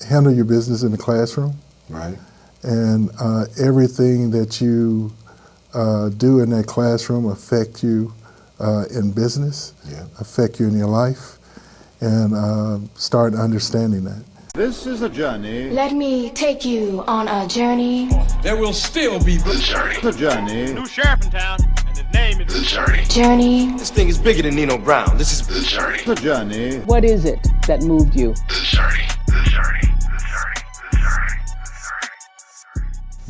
handle your business in the classroom. Right. And everything that you do in that classroom affect you in business, affect you in your life, and start understanding that. This is a journey. Let me take you on a journey. There will still be The journey. The journey. New sheriff in town, and his name is The journey. Journey. This thing is bigger than Nino Brown. This is The journey. The journey. What is it that moved you? The journey. The journey. The journey. The journey.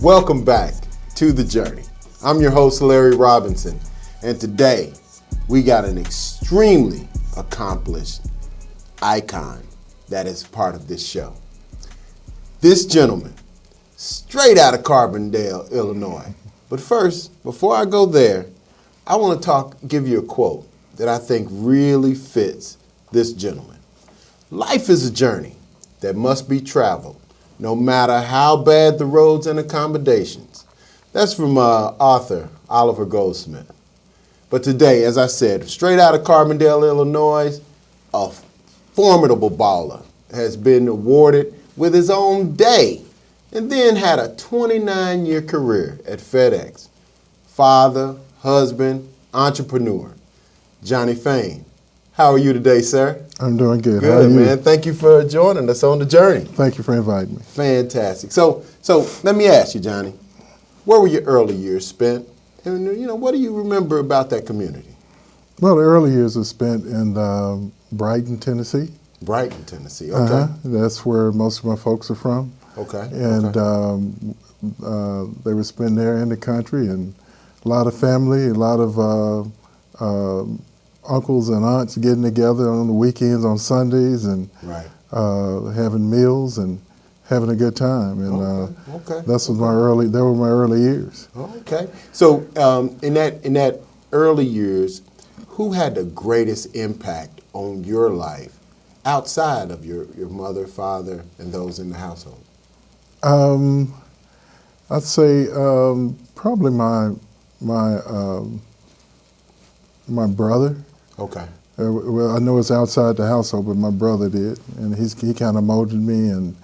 Welcome back to The Journey. I'm your host, Larry Robinson, and today we got an extremely accomplished icon that is part of this show. This gentleman, straight out of Carbondale, Illinois. But first, before I go there, I want to give you a quote that I think really fits this gentleman. Life is a journey that must be traveled, no matter how bad the roads and accommodations. That's from author Oliver Goldsmith. But today, as I said, straight out of Carbondale, Illinois, a formidable baller has been awarded with his own day and then had a 29-year career at FedEx. Father, husband, entrepreneur, Johnny Fayne. How are you today, sir? I'm doing good. Good, How are you? man. Thank you for joining us on The Journey. Thank you for inviting me. Fantastic. So let me ask you, Johnny, where were your early years spent? And, what do you remember about that community? Well, the early years were spent in Brighton, Tennessee. Brighton, Tennessee. Okay. That's where most of my folks are from. Okay. And they would spend there in the country, and a lot of family, a lot of uncles and aunts getting together on the weekends, on Sundays, and right. having meals and having a good time. And okay. They were my early years. Okay. So in that early years, who had the greatest impact on your life outside of your mother, father, and those in the household? I'd say probably my brother. Okay. Well, I know it's outside the household, but my brother did, and he kind of molded me and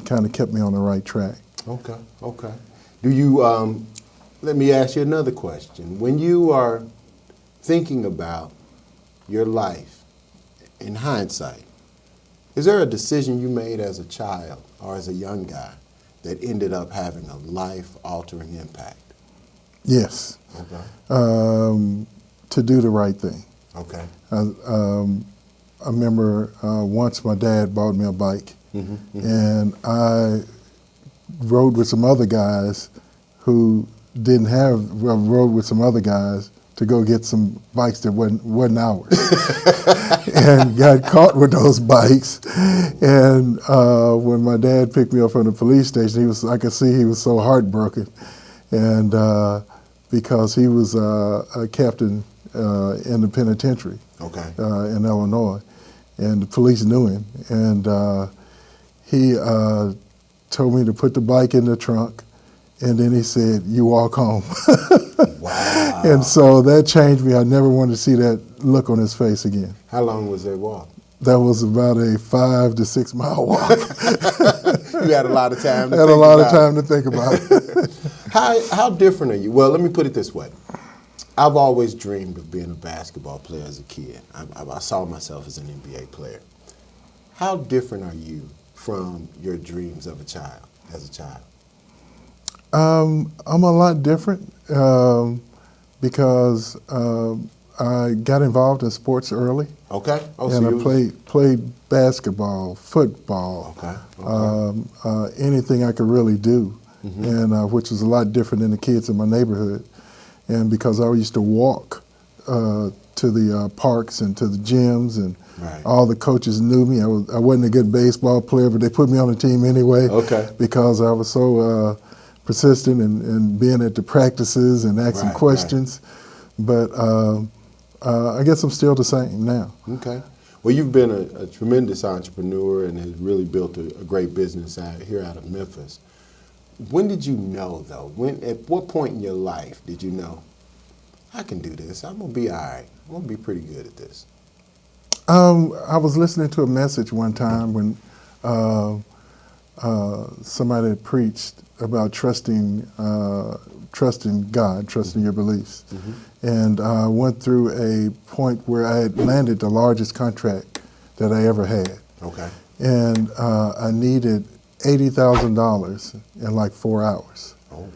kind of kept me on the right track. Okay. Okay. Do you? Let me ask you another question. When you are thinking about your life in hindsight, is there a decision you made as a child or as a young guy that ended up having a life-altering impact? Yes. Okay. To do the right thing. Okay. I remember once my dad bought me a bike, and I rode with some other guys who rode with some other guys to go get some bikes that wasn't ours, and got caught with those bikes. And when my dad picked me up from the police station, I could see he was so heartbroken, and because he was a captain in the penitentiary, in Illinois, and the police knew him, and he told me to put the bike in the trunk. And then he said, "You walk home." Wow. And so that changed me. I never wanted to see that look on his face again. How long was that walk? That was about a 5 to 6 mile walk. You had a lot of time to Had a lot of time to think about it. How different are you? Well, let me put it this way. I've always dreamed of being a basketball player as a kid. I saw myself as an NBA player. How different are you from your dreams as a child? I'm a lot different because I got involved in sports early. Okay. And I played basketball, football, anything I could really do, and which was a lot different than the kids in my neighborhood. And because I used to walk to the parks and to the gyms, and all the coaches knew me. I wasn't a good baseball player, but they put me on the team anyway because I was so persistent and being at the practices and asking questions. But I guess I'm still the same now. Okay. Well, you've been a tremendous entrepreneur and has really built a great business here out of Memphis. When did you know, though? At what point in your life did you know, I can do this, I'm going to be all right, I'm going to be pretty good at this? I was listening to a message one time when somebody had preached about trusting God, trusting your beliefs. And I went through a point where I had landed the largest contract that I ever had. Okay. And I needed $80,000 in like 4 hours. Oh.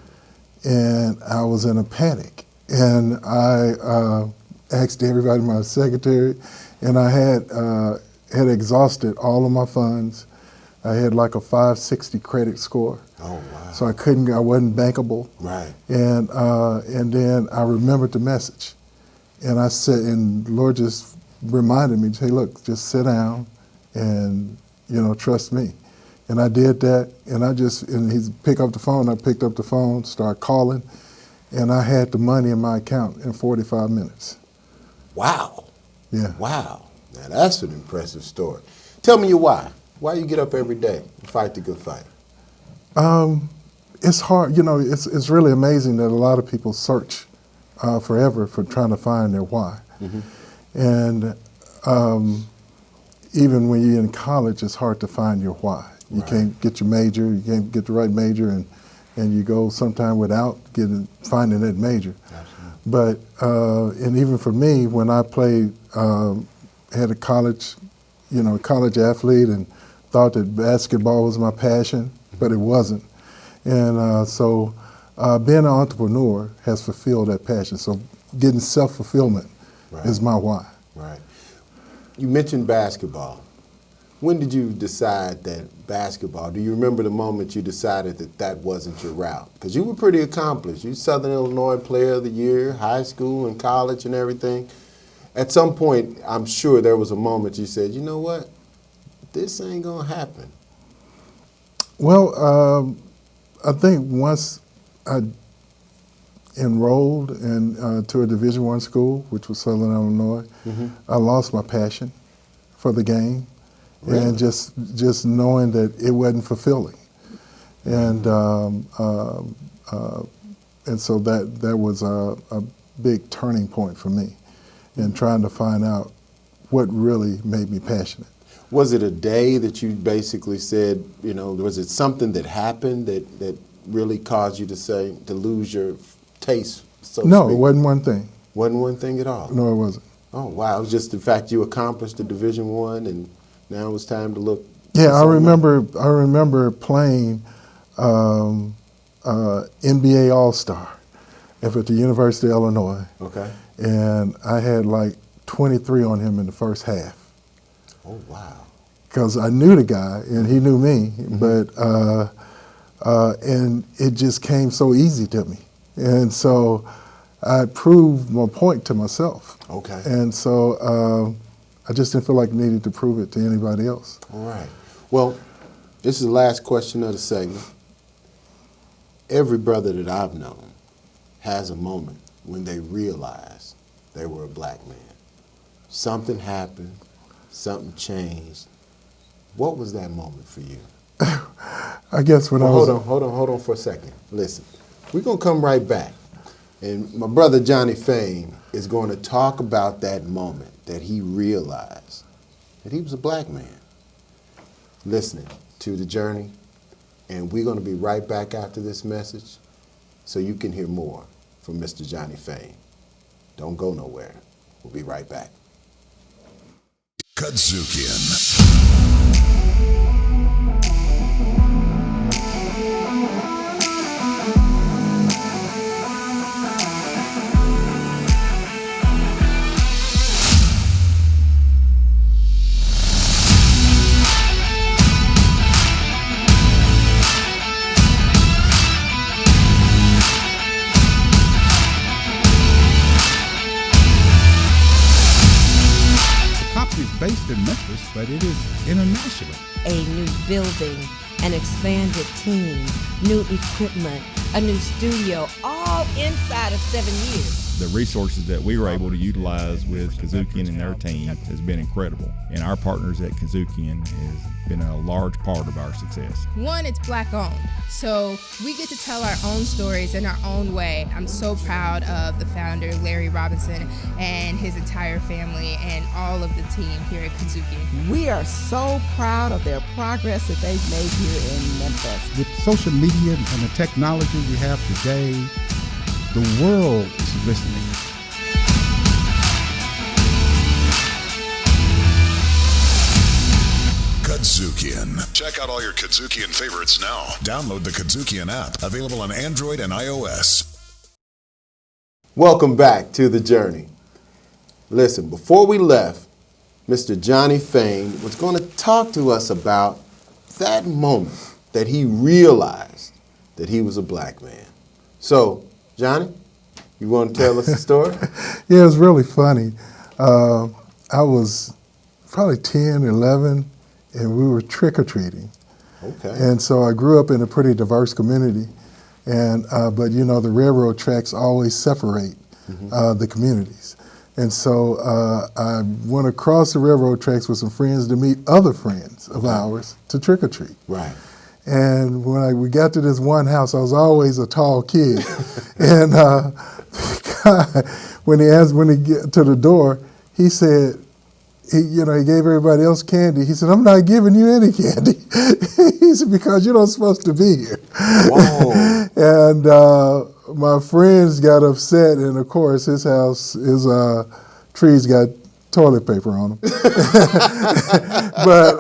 And I was in a panic. And I asked everybody, my secretary, and I had exhausted all of my funds. I had like a 560 credit score. Oh, wow. So I wasn't bankable. Right. And then I remembered the message. And I said, and the Lord just reminded me, hey, look, just sit down and, trust me. And I did that, and he picked up the phone, I picked up the phone, started calling, and I had the money in my account in 45 minutes. Wow. Yeah. Wow. Now that's an impressive story. Tell me your why. Why you get up every day and fight the good fight? It's hard, it's really amazing that a lot of people search forever for trying to find their why. And even when you're in college, it's hard to find your why. You can't get your major, you can't get the right major, and you go sometime without finding that major. Absolutely. But, and even for me, when I played, had a college athlete and thought that basketball was my passion, but it wasn't. And so being an entrepreneur has fulfilled that passion. So getting self-fulfillment is my why. Right. You mentioned basketball. When did you decide that basketball, do you remember the moment you decided that that wasn't your route? Because you were pretty accomplished. You Southern Illinois Player of the Year, high school and college and everything. At some point, I'm sure there was a moment you said, you know what, this ain't gonna happen. Well, I think once I enrolled to a Division I school, which was Southern Illinois, I lost my passion for the game. Really? And just knowing that it wasn't fulfilling, and so that was a big turning point for me, in trying to find out what really made me passionate. Was it a day that you basically said, was it something that happened that really caused you to lose your taste? So to No, speak? it wasn't one thing. Wasn't one thing at all. No, it wasn't. Oh wow! It was just the fact you accomplished the Division I and now it's time to look. Yeah, I remember playing NBA All-Star at the University of Illinois. Okay. And I had like 23 on him in the first half. Oh wow! Because I knew the guy and he knew me, but and it just came so easy to me, and so I proved my point to myself. Okay. And so. I just didn't feel like I needed to prove it to anybody else. All right. Well, this is the last question of the segment. Every brother that I've known has a moment when they realized they were a black man. Something happened, something changed. What was that moment for you? I guess when Hold on for a second. Listen, we're going to come right back. And my brother Johnny Fayne is going to talk about that moment that he realized that he was a black man. Listening to The Journey, and we're going to be right back after this message so you can hear more from Mr. Johnny Fayne. Don't go nowhere. We'll be right back. KUDZUKIAN. Based in Memphis, but it is international. A new building, an expanded team, new equipment, a new studio, all inside of 7 years. The resources that we were able to utilize with KUDZUKIAN and their team has been incredible. And our partners at KUDZUKIAN has been a large part of our success. One, it's Black owned, so we get to tell our own stories in our own way. I'm so proud of the founder, Larry Robinson, and his entire family and all of the team here at KUDZUKIAN. We are so proud of their progress that they've made here in Memphis. With social media and the technology we have today, the world is listening. KUDZUKIAN. Check out all your KUDZUKIAN favorites now. Download the KUDZUKIAN app, available on Android and iOS. Welcome back to The Journey. Listen, before we left, Mr. Johnny Fayne was going to talk to us about that moment that he realized that he was a black man. So, Johnny, you want to tell us the story? Yeah, it was really funny. I was probably 10, 11, and we were trick-or-treating. Okay. And so I grew up in a pretty diverse community, and but you know the railroad tracks always separate the communities. And so I went across the railroad tracks with some friends to meet other friends of ours to trick-or-treat. Right. And when we got to this one house, I was always a tall kid. And the guy, when he get to the door, he said, he gave everybody else candy. He said, "I'm not giving you any candy." He said, "Because you're not supposed to be here." Whoa. And my friends got upset, and of course, his trees got toilet paper on them. But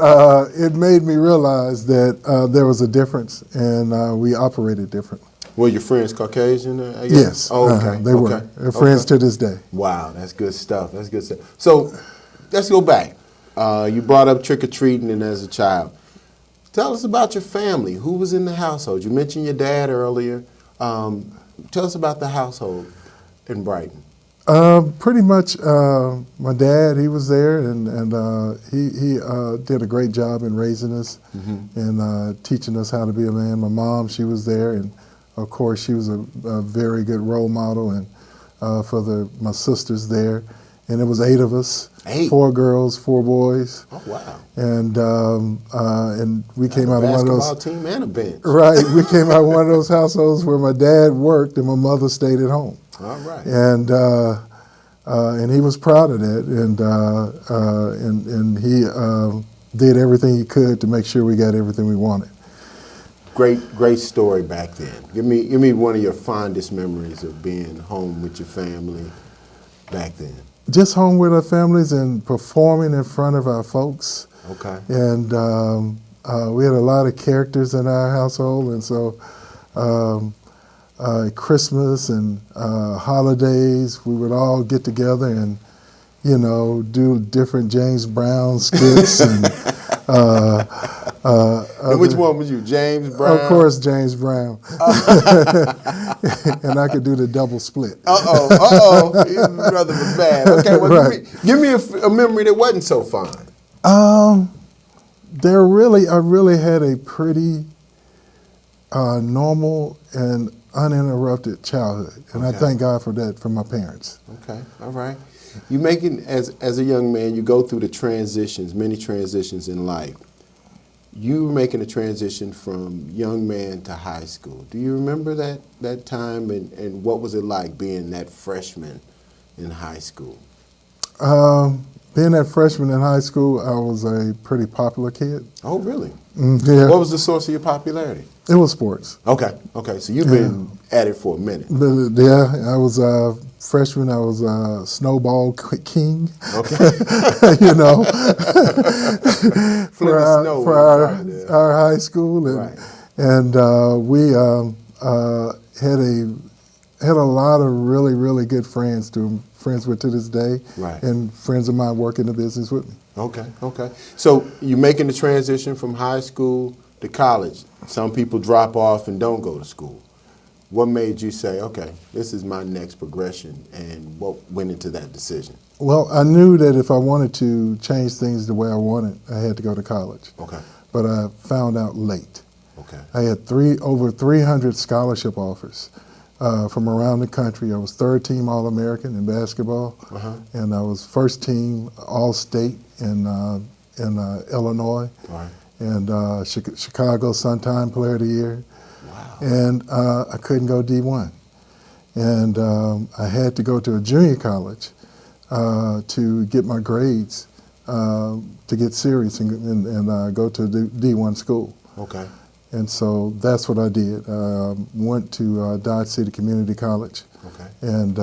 it made me realize that there was a difference, and we operated different. Were your friends Caucasian, I guess? Yes. Oh, okay. They were. They're friends to this day. Wow, that's good stuff. That's good stuff. So let's go back. You brought up trick-or-treating and as a child. Tell us about your family. Who was in the household? You mentioned your dad earlier. Tell us about the household in Brighton. Pretty much, my dad, he was there, and he did a great job in raising us and teaching us how to be a man. My mom, she was there, and of course, she was a very good role model, and for my sisters there. And it was 8 of us, 8? 4 girls, 4 boys. Oh, wow. And we came out of one of those. Basketball team and a bench. Right, we came out of one of those households where my dad worked and my mother stayed at home. All right. And he was proud of that, and he did everything he could to make sure we got everything we wanted. Great story back then. Give me one of your fondest memories of being home with your family back then. Just home with our families and performing in front of our folks. Okay. And we had a lot of characters in our household, and so Christmas and holidays, we would all get together and, do different James Brown skits. And which one was you, James Brown? Of course, James Brown. And I could do the double split. His brother was bad. Okay, well, Right. give me a memory that wasn't so fun. I really had a pretty normal and uninterrupted childhood, and I thank God for that from my parents. Okay, all right. You making as a young man, you go through the transitions, many transitions in life. You were making a transition from young man to high school. Do you remember that time, and what was it like being that freshman in high school? Being that freshman in high school, I was a pretty popular kid. Oh, really? Yeah. What was the source of your popularity? It was sports. Okay, so you've been at it for a minute. But, yeah, I was a freshman. I was a snowball king. Okay. for our high school, Right. and we had a lot of really, really good friends with to this day, Right. and friends of mine work in the business with me. Okay. So you're making the transition from high school to college. Some people drop off and don't go to school. What made you say, okay, this is my next progression, and what went into that decision? Well, I knew that if I wanted to change things the way I wanted, I had to go to college. Okay. But I found out late. Okay. I had over 300 scholarship offers from around the country. I was third team All-American in basketball, and I was first team All-State in Illinois, and Chicago Sun-Time Player of the Year. Wow. And I couldn't go D1. And I had to go to a junior college to get my grades to get serious and go to D1 school. Okay. And so that's what I did. Went to Dodge City Community College. Okay. And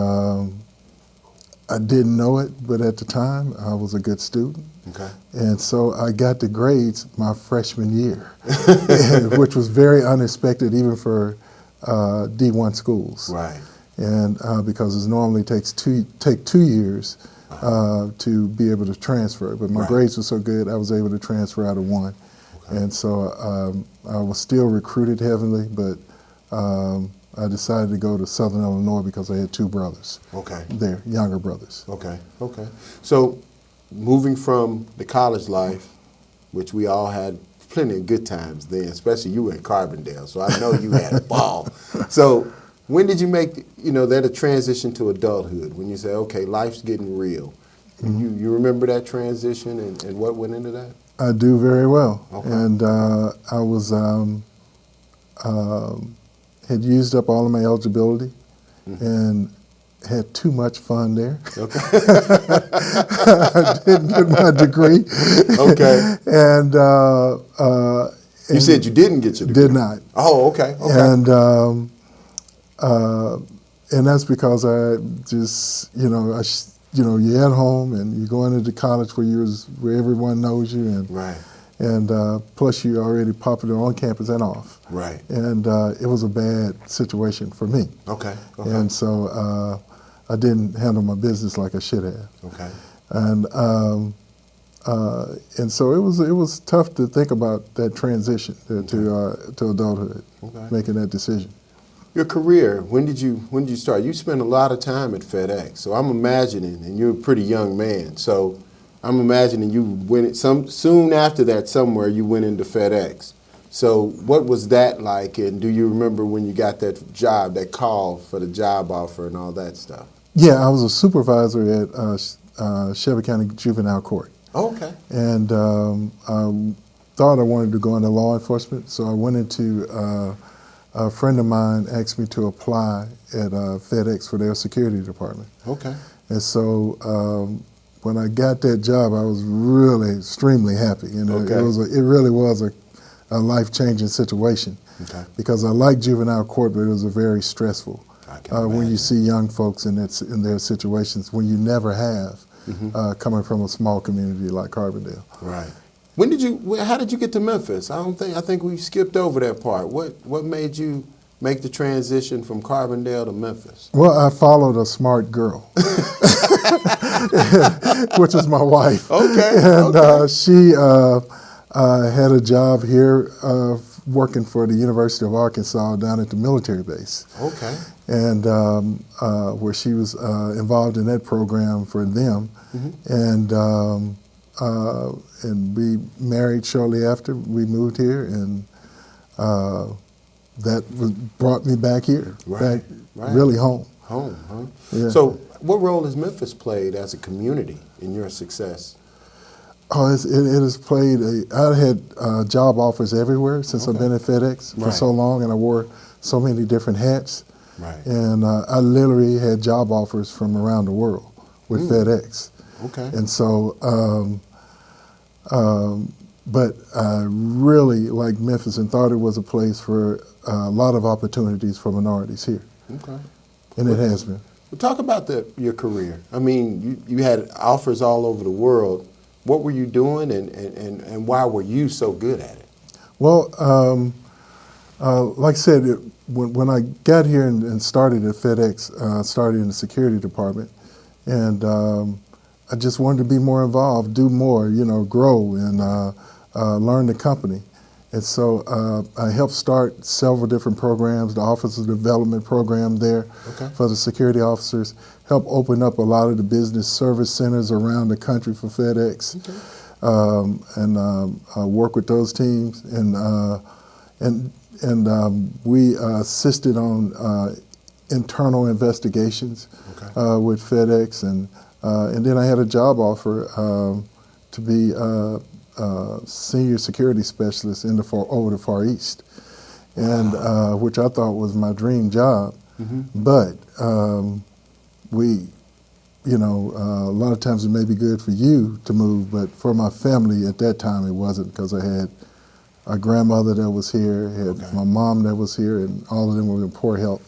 I didn't know it, but at the time I was a good student. Okay. And so I got the grades my freshman year, which was very unexpected even for D1 schools. Right. And because it normally takes 2 years to be able to transfer. But my grades were so good, I was able to transfer out of 1. Okay. And so I was still recruited heavily, but I decided to go to Southern Illinois because I had 2 brothers. Okay. There, younger brothers. Okay. Okay. So moving from the college life, which we all had plenty of good times then, especially you in Carbondale, so I know you had a ball. So when did you make, that a transition to adulthood, when you say, okay, life's getting real? Mm-hmm. You remember that transition and what went into that? I do very well. Okay. And I was, had used up all of my eligibility and had too much fun there. Okay. I didn't get my degree. Okay. And you said you didn't get your degree? Did not. Oh, okay. Okay. And that's because I just, you're at home and you're going into college where everyone knows you, and right. And plus you're already popular on campus and off. Right. And it was a bad situation for me. Okay. Okay. And so I didn't handle my business like I should have. Okay. And so it was tough to think about that transition to adulthood, making that decision. Your career, when did you start? You spent a lot of time at FedEx, so I'm imagining, and you're a pretty young man, so I'm imagining you went soon after that somewhere you went into FedEx. So what was that like, and do you remember when you got that job, that call for the job offer and all that stuff? Yeah, I was a supervisor at Shelby County Juvenile Court. Oh, okay. And I thought I wanted to go into law enforcement, so I went into a friend of mine asked me to apply at FedEx for their security department. Okay. And so when I got that job, I was really extremely happy. Okay. It really was a life-changing situation. Okay. Because I like juvenile court, but it was a very stressful. I can when you see young folks in their situations, when you never have, coming from a small community like Carbondale. Right. How did you get to Memphis? I think we skipped over that part. What made you make the transition from Carbondale to Memphis? Well, I followed a smart girl, which was my wife. Okay. And she had a job here working for the University of Arkansas down at the military base. Okay. And where she was involved in that program for them. And we married shortly after we moved here, and that brought me back here, really home. Home, huh? Yeah. So what role has Memphis played as a community in your success? Oh, it has played I had job offers everywhere since I've been at FedEx for so long, and I wore so many different hats. Right. And I literally had job offers from around the world with FedEx. Okay. And so, but I really liked Memphis and thought it was a place for a lot of opportunities for minorities here. Okay. And it has been. Well, talk about your career. I mean, you had offers all over the world. What were you doing, and why were you so good at it? Well, like I said, when I got here and started at FedEx, started in the security department, and I just wanted to be more involved, do more, grow and learn the company. And so I helped start several different programs, the Officer Development Program there for the security officers, helped open up a lot of the business service centers around the country for FedEx, and work with those teams. And we assisted on internal investigations with FedEx, and then I had a job offer to be senior security specialist in over the Far East, and which I thought was my dream job. But we, a lot of times it may be good for you to move, but for my family at that time it wasn't, because I had a grandmother that was here, had my mom that was here, and all of them were in poor health,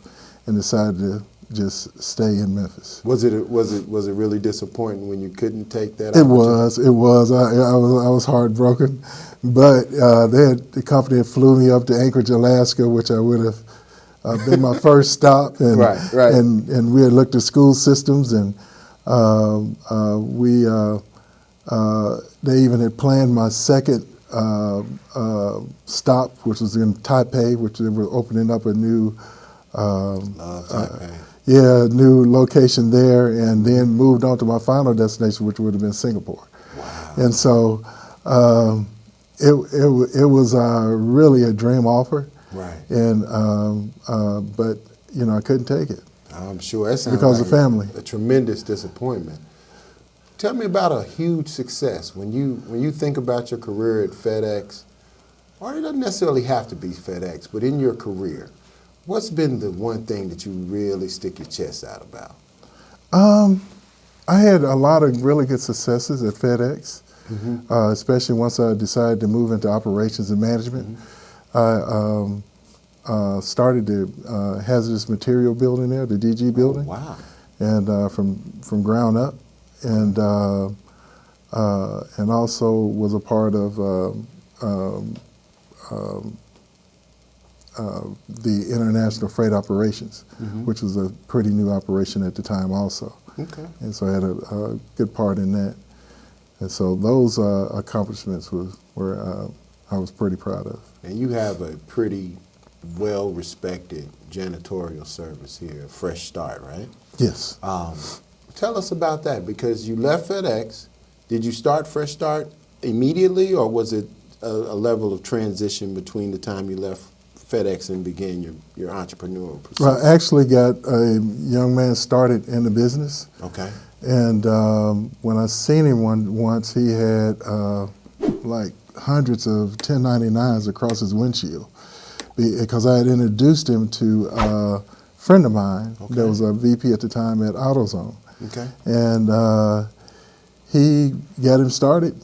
and decided to just stay in Memphis. Was it really disappointing when you couldn't take that? It was. I was heartbroken, but the company had flew me up to Anchorage, Alaska, which I would have been my first stop, and and we had looked at school systems, and they even had planned my second stop, which was in Taipei, which they were opening up a new new location there, and then moved on to my final destination, which would have been Singapore. Wow. And so it was really a dream offer. Right. And but I couldn't take it. I'm sure that sounds because like of family. A tremendous disappointment. Tell me about a huge success when you think about your career at FedEx, or it doesn't necessarily have to be FedEx, but in your career, what's been the one thing that you really stick your chest out about? I had a lot of really good successes at FedEx, especially once I decided to move into operations and management. I started the hazardous material building there, the DG building. Oh, wow. And from ground up, and also was a part of the international freight operations, which was a pretty new operation at the time also. Okay. And so I had a good part in that. And so those accomplishments were I was pretty proud of. And you have a pretty well-respected janitorial service here, Fresh Start, right? Yes. Tell us about that, because you left FedEx. Did you start Fresh Start immediately, or was it a level of transition between the time you left FedEx and began your entrepreneurial pursuit? Well, I actually got a young man started in the business. Okay. And when I seen him once, he had like hundreds of 1099s across his windshield, because I had introduced him to a friend of mine that was a VP at the time at AutoZone. Okay. And he got him started,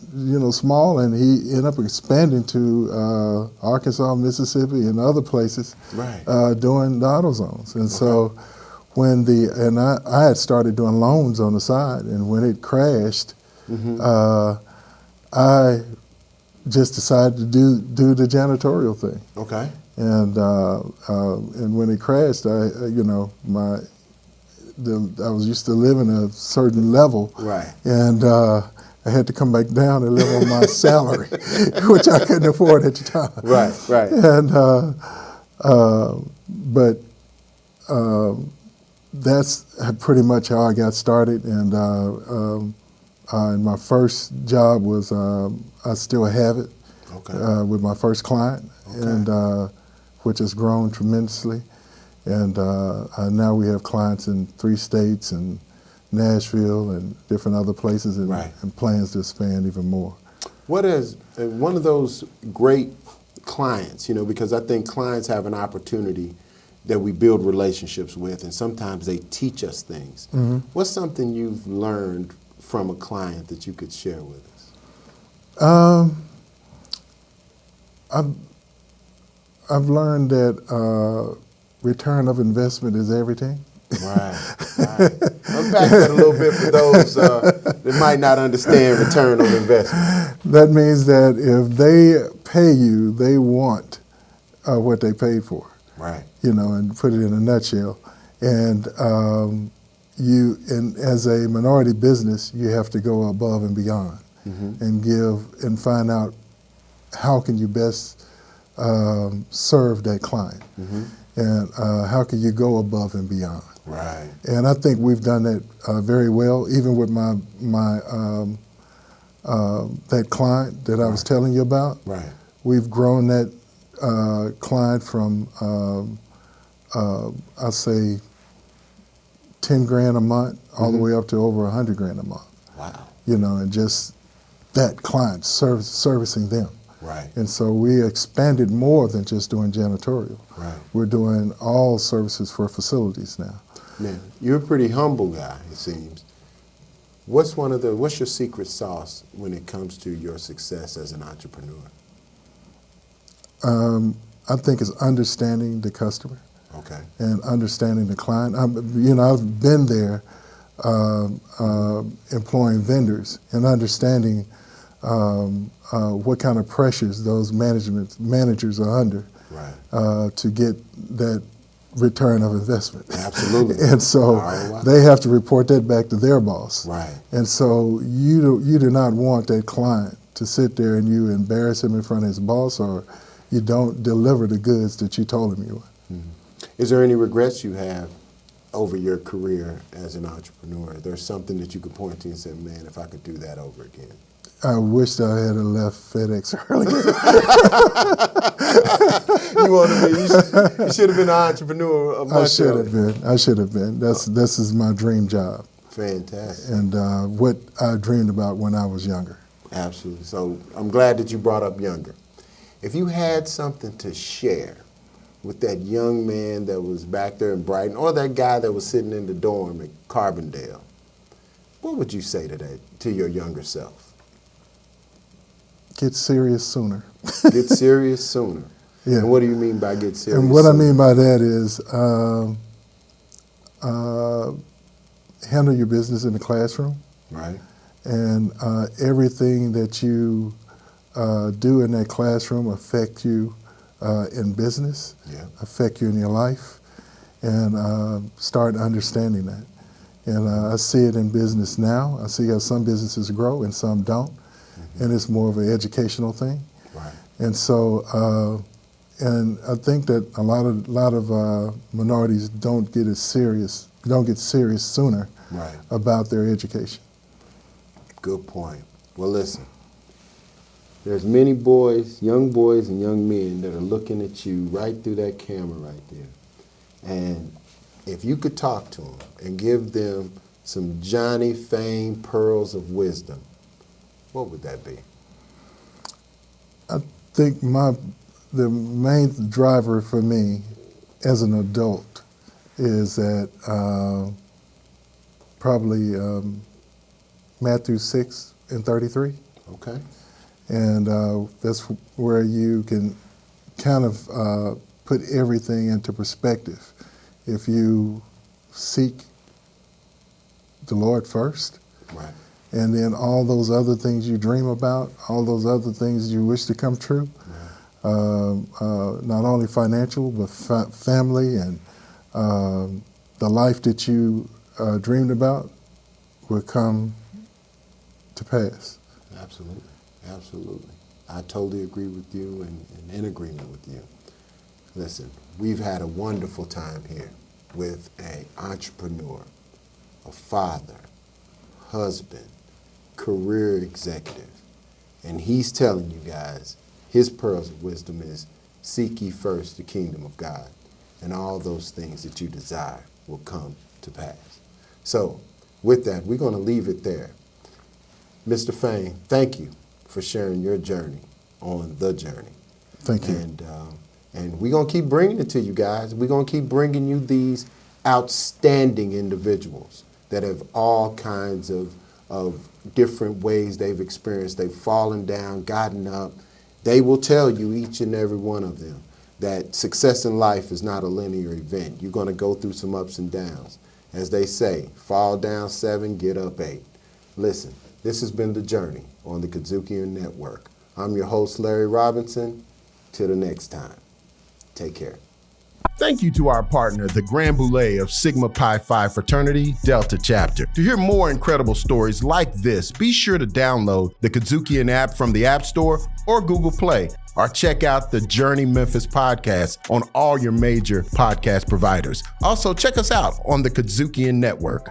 small, and he ended up expanding to Arkansas, Mississippi, and other places, doing the AutoZones. And so when I had started doing loans on the side, and when it crashed, I just decided to do the janitorial thing. Okay. And when it crashed, I was used to living a certain level, and I had to come back down and live on my salary, which I couldn't afford at the time. And that's pretty much how I got started. And my first job was I still have it with my first client, and which has grown tremendously. And now we have clients in 3 states and Nashville and different other places, and plans to expand even more. What is one of those great clients, because I think clients have an opportunity that we build relationships with, and sometimes they teach us things. What's something you've learned from a client that you could share with us? I've learned that return of investment is everything. Right. Unpack that a little bit for those that might not understand return on investment. That means that if they pay you, they want what they paid for. Right. And put it in a nutshell. And as a minority business, you have to go above and beyond, and give and find out how can you best serve that client, and how can you go above and beyond. Right. And I think we've done that very well, even with my that client that I was telling you about. Right. We've grown that client from I'll say 10 grand a month all the way up to over 100 grand a month. Wow. You know, and just that client servicing them. Right. And so we expanded more than just doing janitorial. Right. We're doing all services for facilities now. Man, you're a pretty humble guy, it seems. What's your secret sauce when it comes to your success as an entrepreneur? I think it's understanding the customer. Okay. And understanding the client. I've been there employing vendors and understanding what kind of pressures those managers are under to get that return of investment. Absolutely. And so they have to report that back to their boss. Right. And so you do not want that client to sit there and you embarrass him in front of his boss, or you don't deliver the goods that you told him you would. Mm-hmm. Is there any regrets you have over your career as an entrepreneur? There's something that you could point to and say, man, if I could do that over again. I wished I had left FedEx earlier. You should have been an entrepreneur much earlier. I should have been. This is my dream job. Fantastic. And what I dreamed about when I was younger. Absolutely. So I'm glad that you brought up younger. If you had something to share with that young man that was back there in Brighton, or that guy that was sitting in the dorm at Carbondale, what would you say to your younger self? Get serious sooner. Get serious sooner. Yeah. And what do you mean by get serious? And what I mean by that is handle your business in the classroom. Right. And everything that you do in that classroom affect you in business, affect you in your life, and start understanding that. And I see it in business now. I see how some businesses grow and some don't. And it's more of an educational thing. Right. And so, and I think that a lot of minorities don't get serious sooner about their education. Good point. Well, listen, there's many boys, young boys and young men that are looking at you right through that camera right there. And if you could talk to them and give them some Johnny Fayne pearls of wisdom, what would that be? I think the main driver for me as an adult is that probably Matthew 6:33. Okay. And that's where you can kind of put everything into perspective. If you seek the Lord first, right, and then all those other things you dream about, all those other things you wish to come true, not only financial, but family and the life that you dreamed about will come to pass. Absolutely, absolutely. I totally agree with you and in agreement with you. Listen, we've had a wonderful time here with an entrepreneur, a father, husband, career executive, and he's telling you guys his pearls of wisdom is seek ye first the kingdom of God, and all those things that you desire will come to pass. So with that, we're going to leave it there. Mr. Fayne, thank you for sharing your journey on The Journey. Thank you. And we're going to keep bringing it to you guys. We're going to keep bringing you these outstanding individuals that have all kinds of different ways they've experienced. They've fallen down, gotten up. They will tell you, each and every one of them, that success in life is not a linear event. You're going to go through some ups and downs. As they say, fall down 7, get up 8. Listen, this has been The Journey on the KUDZUKIAN Network. I'm your host, Larry Robinson. Till the next time, take care. Thank you to our partner, the Grand Boulé of Sigma Pi Phi Fraternity, Delta Chapter. To hear more incredible stories like this, be sure to download the KUDZUKIAN app from the App Store or Google Play, or check out the Journey Memphis podcast on all your major podcast providers. Also, check us out on the KUDZUKIAN Network.